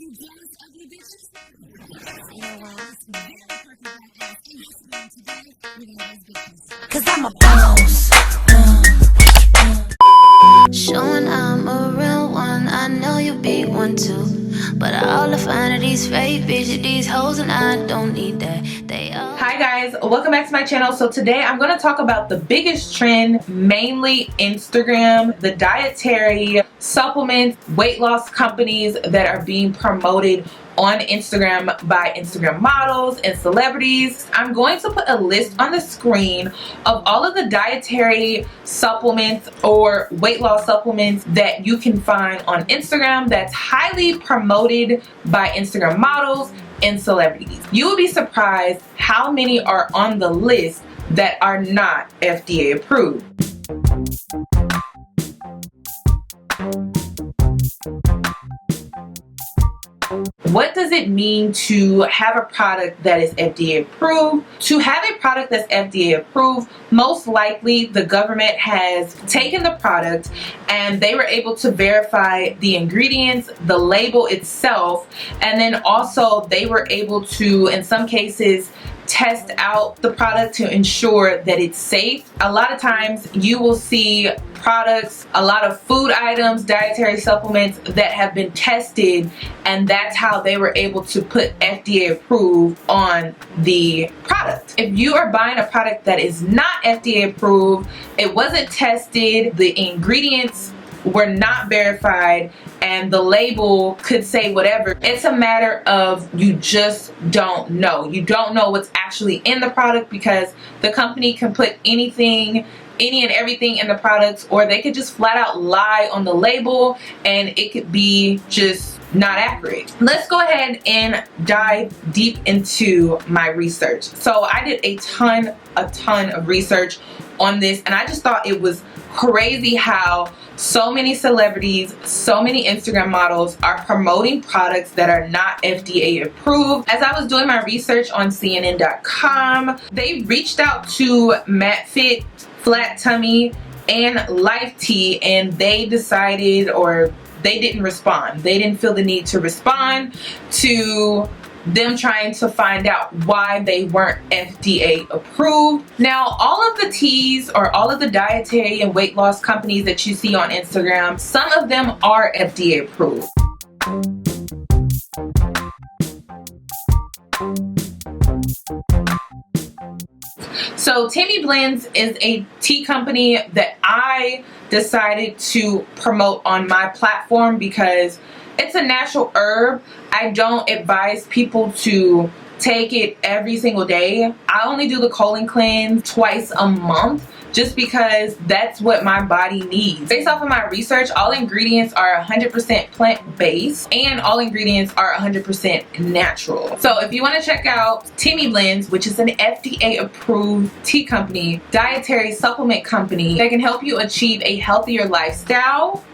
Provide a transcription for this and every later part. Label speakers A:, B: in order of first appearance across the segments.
A: You jealous, ugly bitches? You know what? It's very perfect black ass. And guess what? Today, we're gonna raise bitches. Cause I'm a boss. Showing I'm a real one. I know you be one too. But all the fun of these fake bitches, these hoes, and I don't need that. They all.
B: Hi guys, welcome back to my channel. So today I'm going to talk about the biggest trend, mainly Instagram, the dietary supplements, weight loss companies that are being promoted on Instagram by Instagram models and celebrities. I'm going to put a list on the screen of all of the dietary supplements or weight loss supplements that you can find on Instagram that's highly promoted by Instagram models and celebrities. You will be surprised how many are on the list that are not FDA approved. What does it mean to have a product that is FDA approved? To have a product that's FDA approved, most likely the government has taken the product and they were able to verify the ingredients, the label itself, and then also they were able to, in some cases, test out the product to ensure that it's safe. A lot of times you will see products, a lot of food items, dietary supplements that have been tested, and that's how they were able to put FDA approved on the product. If you are buying a product that is not FDA approved, it wasn't tested, the ingredients were not verified, and the label could say whatever. It's a matter of you just don't know. You don't know what's actually in the product because the company can put anything, any and everything in the products, or they could just flat out lie on the label and it could be just not accurate. Let's go ahead and dive deep into my research. So I did a ton of research on this, and I just thought it was crazy how so many celebrities, so many Instagram models are promoting products that are not FDA approved. As I was doing my research on CNN.com, they reached out to MatFit, Flat Tummy, and Life Tea, and they decided, or they didn't respond. They didn't feel the need to respond to them trying to find out why they weren't FDA approved. Now, all of the teas or all of the dietary and weight loss companies that you see on Instagram, some of them are FDA approved. So Timmy Blends is a tea company that I decided to promote on my platform because it's a natural herb. I don't advise people to take it every single day. I only do the colon cleanse twice a month just because that's what my body needs. Based off of my research, all ingredients are 100% plant-based and all ingredients are 100% natural. So if you want to check out Timmy Blends, which is an FDA approved tea company, dietary supplement company that can help you achieve a healthier lifestyle,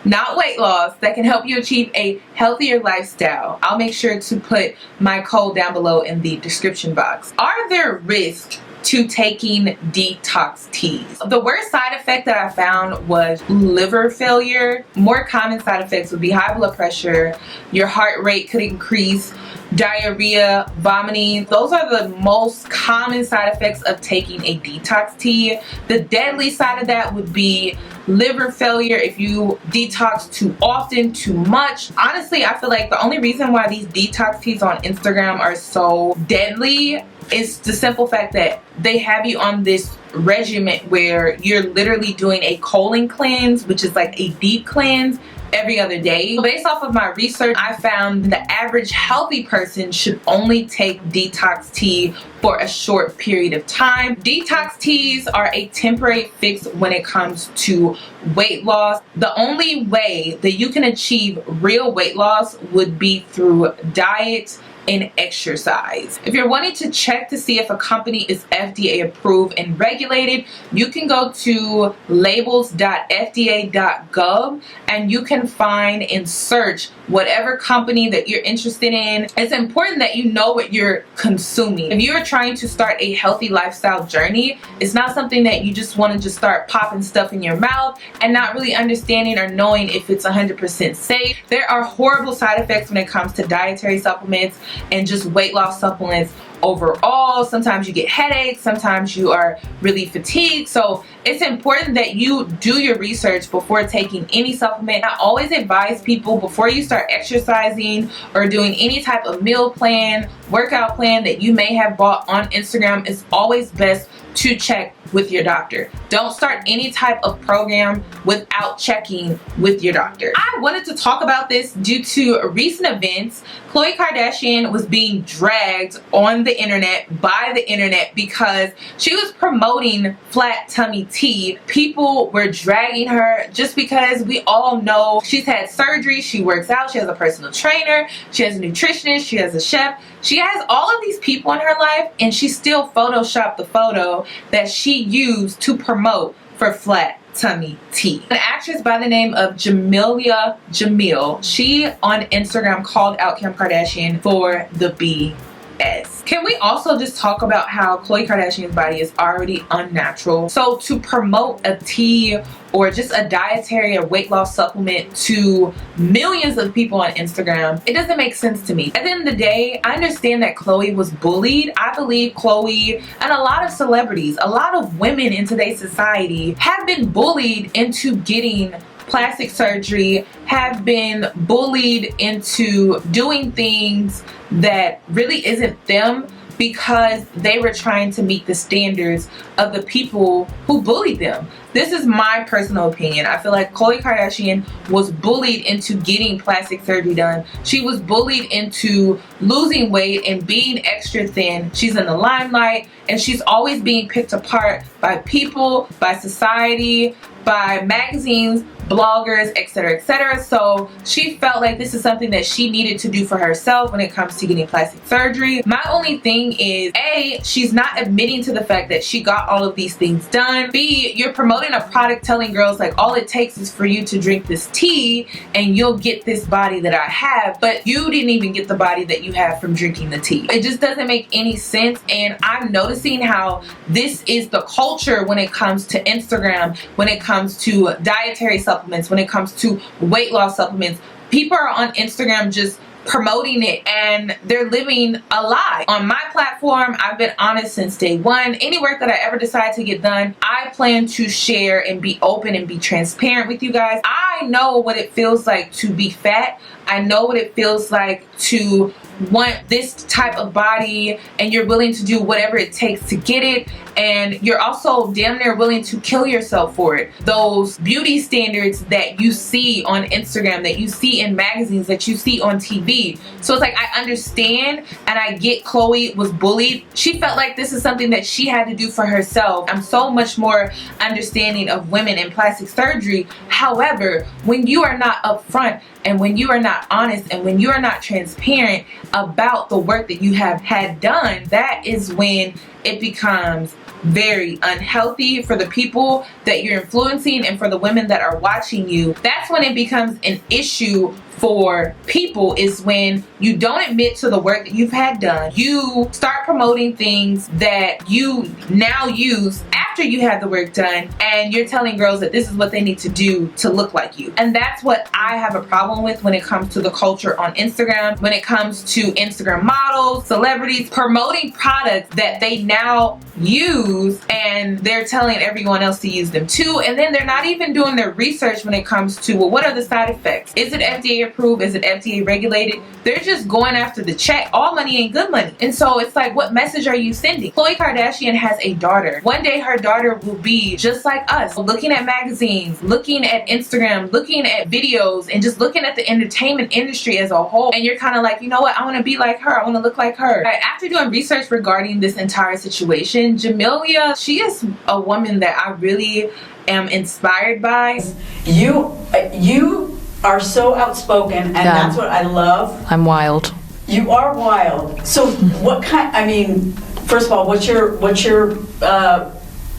B: not weight loss, that can help you achieve a healthier lifestyle. I'll make sure to put my code down below in the description box. Are there risks to taking detox teas? The worst side effect that I found was liver failure. More common side effects would be high blood pressure, your heart rate could increase, diarrhea, vomiting. Those are the most common side effects of taking a detox tea. The deadly side of that would be liver failure if you detox too often, too much. Honestly, I feel like the only reason why these detox teas on Instagram are so deadly is the simple fact that they have you on this regimen where you're literally doing a colon cleanse, which is like a deep cleanse, every other day. So based off of my research, I found the average healthy person should only take detox tea for a short period of time. Detox teas are a temporary fix when it comes to weight loss. The only way that you can achieve real weight loss would be through diet in exercise. If you're wanting to check to see if a company is FDA approved and regulated, you can go to labels.fda.gov and you can find and search whatever company that you're interested in. It's important that you know what you're consuming. If you're trying to start a healthy lifestyle journey, it's not something that you just want to just start popping stuff in your mouth and not really understanding or knowing if it's 100% safe. There are horrible side effects when it comes to dietary supplements and just weight loss supplements overall. Sometimes you get headaches, sometimes you are really fatigued. So it's important that you do your research before taking any supplement. I always advise people before you start exercising or doing any type of meal plan, workout plan that you may have bought on Instagram, it's always best to check with your doctor. Don't start any type of program without checking with your doctor. I wanted to talk about this due to recent events. Khloe Kardashian was being dragged on the internet by the internet because she was promoting flat tummy tea. People were dragging her just because we all know she's had surgery, she works out, she has a personal trainer, she has a nutritionist, she has a chef. She has all of these people in her life and she still photoshopped the photo that she used to promote for flat tummy tea. An actress by the name of Jamelia Jamil, she on Instagram called out Kim Kardashian for the BS. Can we also just talk about how Khloe Kardashian's body is already unnatural? So to promote a tea or just a dietary or weight loss supplement to millions of people on Instagram, it doesn't make sense to me. At the end of the day, I understand that Khloe was bullied. I believe Khloe and a lot of celebrities, a lot of women in today's society have been bullied into getting plastic surgery, have been bullied into doing things that really isn't them because they were trying to meet the standards of the people who bullied them. This is my personal opinion. I feel like Khloe Kardashian was bullied into getting plastic surgery done. She was bullied into losing weight and being extra thin. She's in the limelight and she's always being picked apart by people, by society, by magazines, bloggers, etc., etc. So she felt like this is something that she needed to do for herself when it comes to getting plastic surgery. My only thing is, A, she's not admitting to the fact that she got all of these things done. B, you're promoting a product telling girls like all it takes is for you to drink this tea and you'll get this body that I have, but you didn't even get the body that you have from drinking the tea. It just doesn't make any sense, and I'm noticing how this is the culture when it comes to Instagram, when it comes to dietary supplements, when it comes to weight loss supplements. People are on Instagram just promoting it and they're living a lie. On my platform, I've been honest since day one. Any work that I ever decide to get done, I plan to share and be open and be transparent with you guys. I know what it feels like to be fat. I know what it feels like to want this type of body, and you're willing to do whatever it takes to get it, and you're also damn near willing to kill yourself for it. Those beauty standards that you see on Instagram, that you see in magazines, that you see on TV. So it's like, I understand and I get Khloe was bullied. She felt like this is something that she had to do for herself. I'm so much more understanding of women in plastic surgery. However, when you are not upfront and when you are not honest and when you are not transparent about the work that you have had done, that is when it becomes very unhealthy for the people that you're influencing and for the women that are watching you. That's when it becomes an issue for people, is when you don't admit to the work that you've had done. You start promoting things that you now use after you had the work done, and you're telling girls that this is what they need to do to look like you. And that's what I have a problem with when it comes to the culture on Instagram, when it comes to Instagram models, celebrities promoting products that they now use, and they're telling everyone else to use them too, and then they're not even doing their research when it comes to, well, what are the side effects? Is it FDA approved? Is it FDA regulated? They're just going after the check. All money ain't good money. And so it's like, what message are you sending? Khloe Kardashian has a daughter. One day her daughter will be just like us, looking at magazines, looking at Instagram, looking at videos, and just looking at the entertainment industry as a whole. And you're kind of like, you know what? I want to be like her. I want to look like her. After doing research regarding this entire situation, Jamelia, she is a woman that I really am inspired by.
C: You are so outspoken, and that's what I love.
D: I'm wild.
C: You are wild. So what kind, I mean, first of all, what's your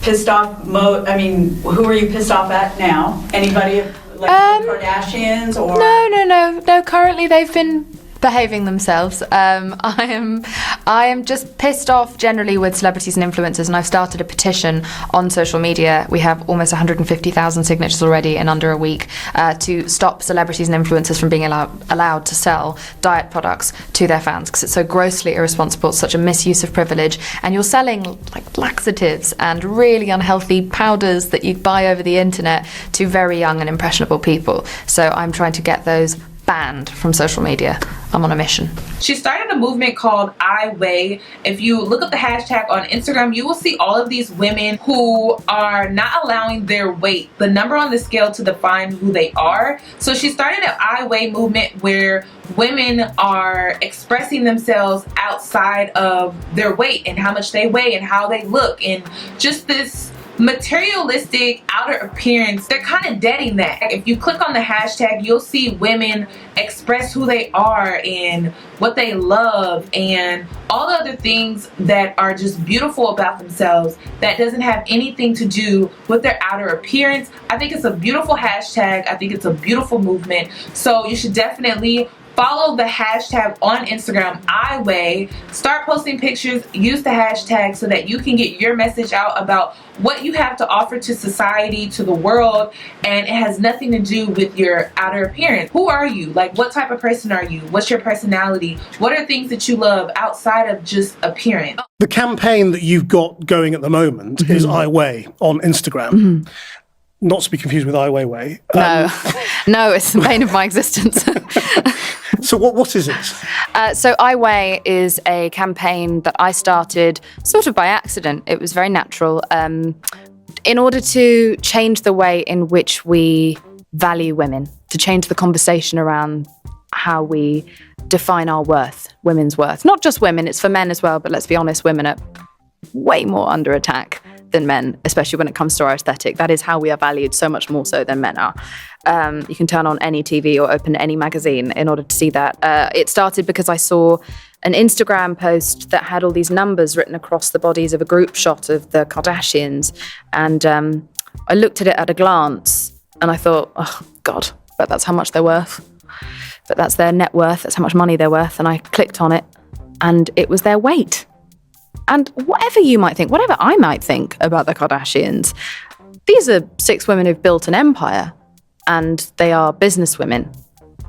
C: pissed off mode? I mean, who are you pissed off at now? Anybody like the Kardashians or?
D: No. Currently they've been behaving themselves. I am just pissed off generally with celebrities and influencers, and I've started a petition on social media. We have almost 150,000 signatures already in under a week to stop celebrities and influencers from being allowed to sell diet products to their fans, because it's so grossly irresponsible. It's such a misuse of privilege, and you're selling like laxatives and really unhealthy powders that you buy over the internet to very young and impressionable people. So I'm trying to get those banned from social media. I'm on a mission.
B: She started a movement called I Weigh. If you look up the hashtag on Instagram, you will see all of these women who are not allowing their weight, the number on the scale, to define who they are. So she started an I Weigh movement where women are expressing themselves outside of their weight and how much they weigh and how they look, and just this materialistic outer appearance. They're kind of deading that. If you click on the hashtag, you'll see women express who they are and what they love and all the other things that are just beautiful about themselves that doesn't have anything to do with their outer appearance. I think it's a beautiful hashtag. I think it's a beautiful movement. So you should definitely follow the hashtag on Instagram, I Weigh. Start posting pictures, use the hashtag so that you can get your message out about what you have to offer to society, to the world, and it has nothing to do with your outer appearance. Who are you? Like, what type of person are you? What's your personality? What are things that you love outside of just appearance?
E: The campaign that you've got going at the moment is I Weigh on Instagram. Not to be confused with I Weigh.
D: No, it's the bane of my existence.
E: So what is it?
D: So I Weigh is a campaign that I started sort of by accident. It was very natural. In order to change the way in which we value women, to change the conversation around how we define our worth, women's worth. Not just women, it's for men as well, but let's be honest, women are way more under attack than men, especially when it comes to our aesthetic. That is how we are valued, so much more so than men are. You can turn on any TV or open any magazine in order to see that. It started because I saw an Instagram post that had all these numbers written across the bodies of a group shot of the Kardashians. And I looked at it at a glance and I thought, oh God, but that's how much they're worth. But that's their net worth, that's how much money they're worth. And I clicked on it and it was their weight. And whatever you might think, whatever I might think about the Kardashians, these are 6 women who've built an empire, and they are businesswomen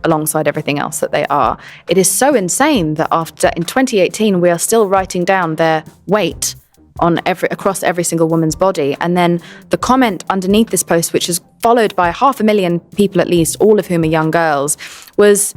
D: alongside everything else that they are. It is so insane that in 2018, we are still writing down their weight across every single woman's body. And then the comment underneath this post, which is followed by 500,000 people at least, all of whom are young girls, was,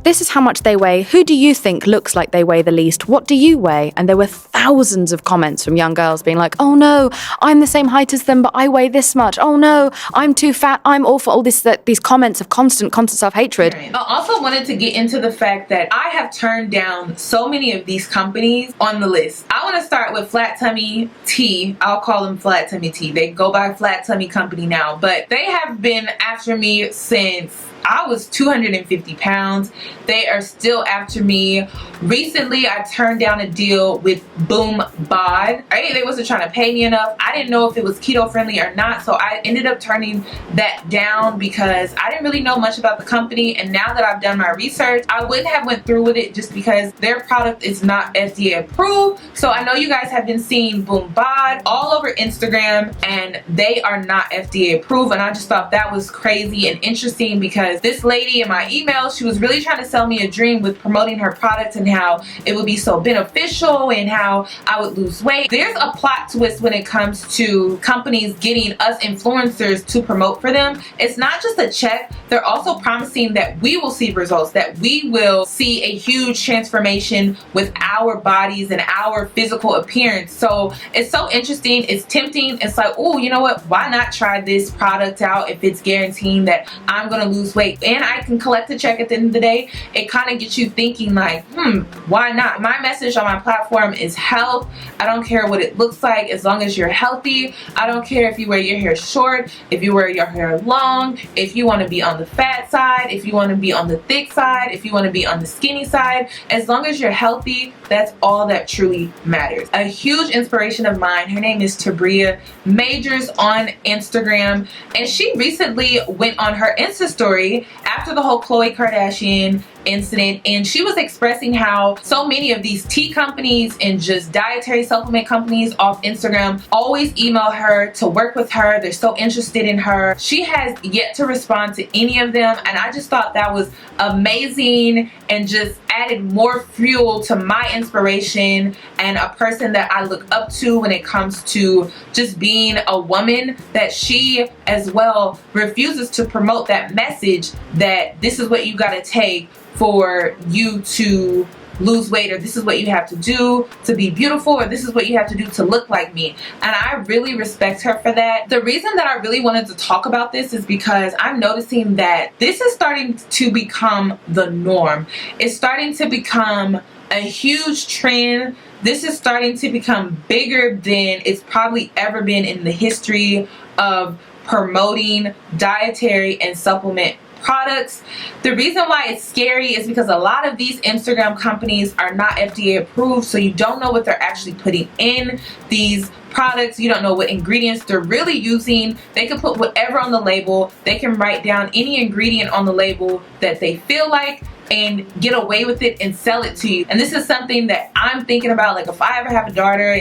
D: this is how much they weigh. Who do you think looks like they weigh the least? What do you weigh? And there were thousands of comments from young girls being like, oh no, I'm the same height as them, but I weigh this much. Oh no, I'm too fat. I'm awful. All these comments of constant self-hatred.
B: I also wanted to get into the fact that I have turned down so many of these companies on the list. I want to start with Flat Tummy Tea. I'll call them Flat Tummy Tea. They go by Flat Tummy Company now, but they have been after me since I was 250 pounds. They are still after me. Recently, I turned down a deal with Boom Bod. They wasn't trying to pay me enough. I didn't know if it was keto friendly or not, so I ended up turning that down because I didn't really know much about the company. And now that I've done my research, I wouldn't have went through with it just because their product is not FDA approved. So I know you guys have been seeing Boom Bod all over Instagram, and they are not FDA approved. And I just thought that was crazy and interesting because this lady in my email, she was really trying to sell me a dream with promoting her product and how it would be so beneficial and how I would lose weight. There's a plot twist when it comes to companies getting us influencers to promote for them. It's not just a check. They're also promising that we will see results, that we will see a huge transformation with our bodies and our physical appearance. So it's so interesting. It's tempting. It's like, oh, you know what? Why not try this product out if it's guaranteeing that I'm going to lose weight? plate and I can collect a check at the end of the day, it kind of gets you thinking like, why not? My message on my platform is health. I don't care what it looks like as long as you're healthy. I don't care if you wear your hair short, if you wear your hair long, if you want to be on the fat side, if you want to be on the thick side, if you want to be on the skinny side. As long as you're healthy, that's all that truly matters. A huge inspiration of mine, her name is Tabria Majors on Instagram, and she recently went on her Insta story after the whole Khloe Kardashian incident, and she was expressing how so many of these tea companies and just dietary supplement companies off Instagram always email her to work with her. They're so interested in her. She has yet to respond to any of them, and I just thought that was amazing and just added more fuel to my inspiration and a person that I look up to when it comes to just being a woman, that she as well refuses to promote that message that this is what you got to take for you to lose weight, or this is what you have to do to be beautiful, or this is what you have to do to look like me. And I really respect her for that. The reason that I really wanted to talk about this is because I'm noticing that this is starting to become the norm. It's starting to become a huge trend. This is starting to become bigger than it's probably ever been in the history of promoting dietary and supplement products. The reason why it's scary is because a lot of these Instagram companies are not FDA approved, so you don't know what they're actually putting in these products. You don't know what ingredients they're really using. They can put whatever on the label. They can write down any ingredient on the label that they feel like and get away with it and sell it to you. And this is something that I'm thinking about, like if I ever have a daughter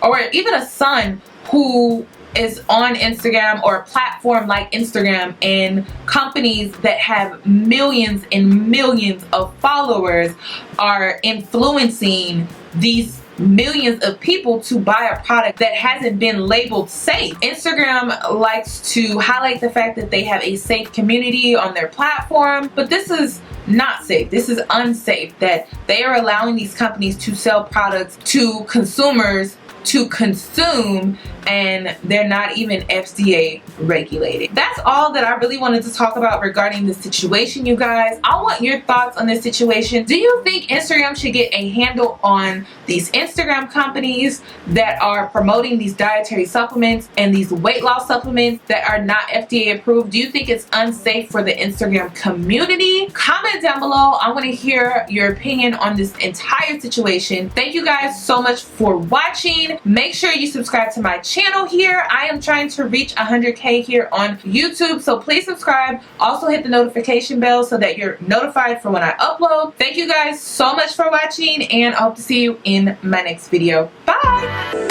B: or even a son who is on Instagram or a platform like Instagram, and companies that have millions and millions of followers are influencing these millions of people to buy a product that hasn't been labeled safe. Instagram likes to highlight the fact that they have a safe community on their platform, but this is not safe. This is unsafe, that they are allowing these companies to sell products to consumers to consume, and they're not even FDA regulated. That's all that I really wanted to talk about regarding this situation, you guys. I want your thoughts on this situation. Do you think Instagram should get a handle on these Instagram companies that are promoting these dietary supplements and these weight loss supplements that are not FDA approved? Do you think it's unsafe for the Instagram community? Comment down below. I want to hear your opinion on this entire situation. Thank you guys so much for watching. Make sure you subscribe to my channel here. I am trying to reach 100K here on YouTube, so please subscribe. Also hit the notification bell so that you're notified for when I upload. Thank you guys so much for watching, and I hope to see you in my next video. Bye!